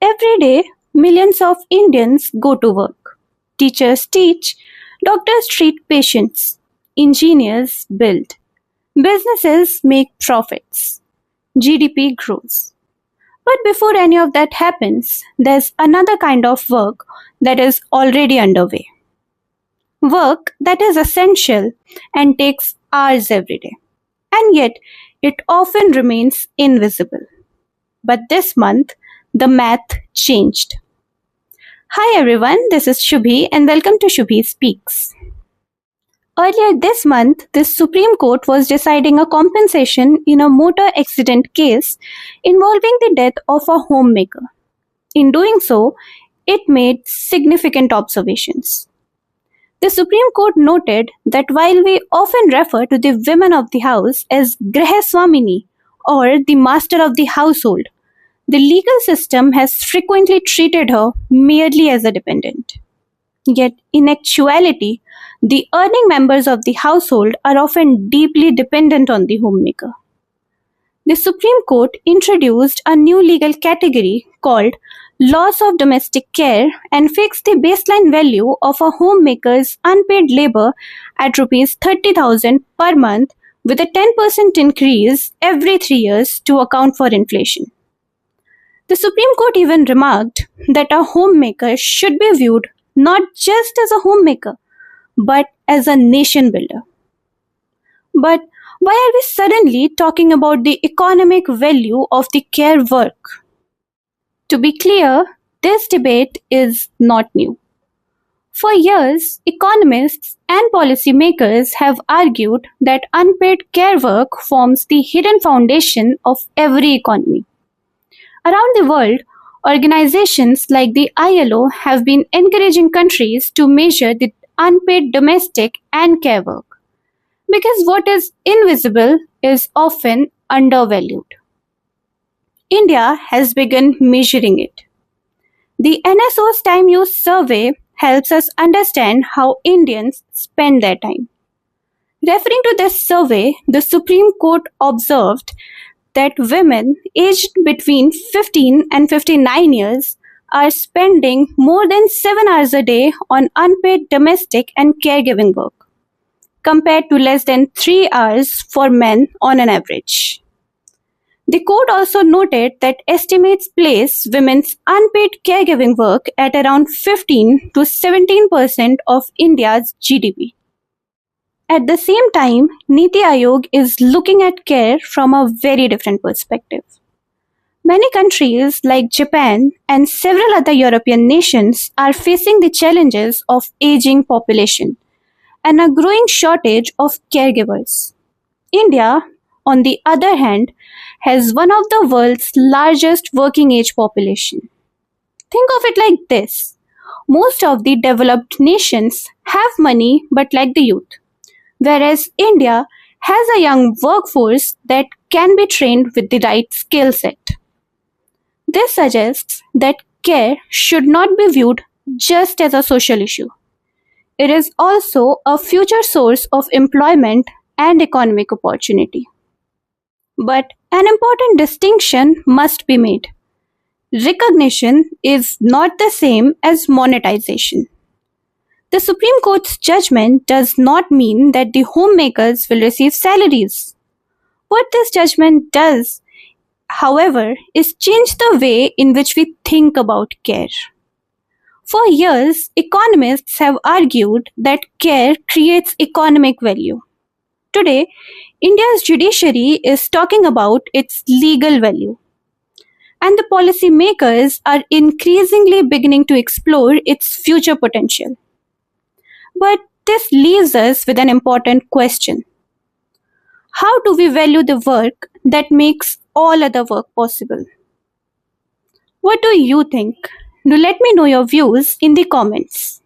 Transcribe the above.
Every day, millions of Indians go to work. Teachers teach, doctors treat patients, engineers build, businesses make profits, GDP grows. But before any of that happens, there's another kind of work that is already underway. Work that is essential and takes hours every day. And yet, it often remains invisible. But this month, the math changed. Hi everyone, this is Shubhi and welcome to Shubhi Speaks. Earlier this month, the Supreme Court was deciding a compensation in a motor accident case involving the death of a homemaker. In doing so, it made significant observations. The Supreme Court noted that while we often refer to the women of the house as Grahaswamini or the master of the household, the legal system has frequently treated her merely as a dependent. Yet, in actuality, the earning members of the household are often deeply dependent on the homemaker. The Supreme Court introduced a new legal category called loss of domestic care and fixed the baseline value of a homemaker's unpaid labor at Rs 30,000 per month with a 10% increase every 3 years to account for inflation. The Supreme Court even remarked that a homemaker should be viewed not just as a homemaker, but as a nation builder. But why are we suddenly talking about the economic value of the care work? To be clear, this debate is not new. For years, economists and policymakers have argued that unpaid care work forms the hidden foundation of every economy. Around the world, organizations like the ILO have been encouraging countries to measure the unpaid domestic and care work, because what is invisible is often undervalued. India has begun measuring it. The NSO's Time Use Survey helps us understand how Indians spend their time. Referring to this survey, the Supreme Court observed that women aged between 15 and 59 years are spending more than 7 hours a day on unpaid domestic and caregiving work, compared to less than 3 hours for men on an average. The court also noted that estimates place women's unpaid caregiving work at around 15 to 17% of India's GDP. At the same time, NITI Aayog is looking at care from a very different perspective. Many countries like Japan and several other European nations are facing the challenges of aging population and a growing shortage of caregivers. India, on the other hand, has one of the world's largest working age population. Think of it like this. Most of the developed nations have money but lack the youth, whereas India has a young workforce that can be trained with the right skill set. This suggests that care should not be viewed just as a social issue. It is also a future source of employment and economic opportunity. But an important distinction must be made. Recognition is not the same as monetization. The Supreme Court's judgment does not mean that the homemakers will receive salaries. What this judgment does, however, is change the way in which we think about care. For years, economists have argued that care creates economic value. Today, India's judiciary is talking about its legal value. And the policymakers are increasingly beginning to explore its future potential. But this leaves us with an important question. How do we value the work that makes all other work possible? What do you think? Do let me know your views in the comments.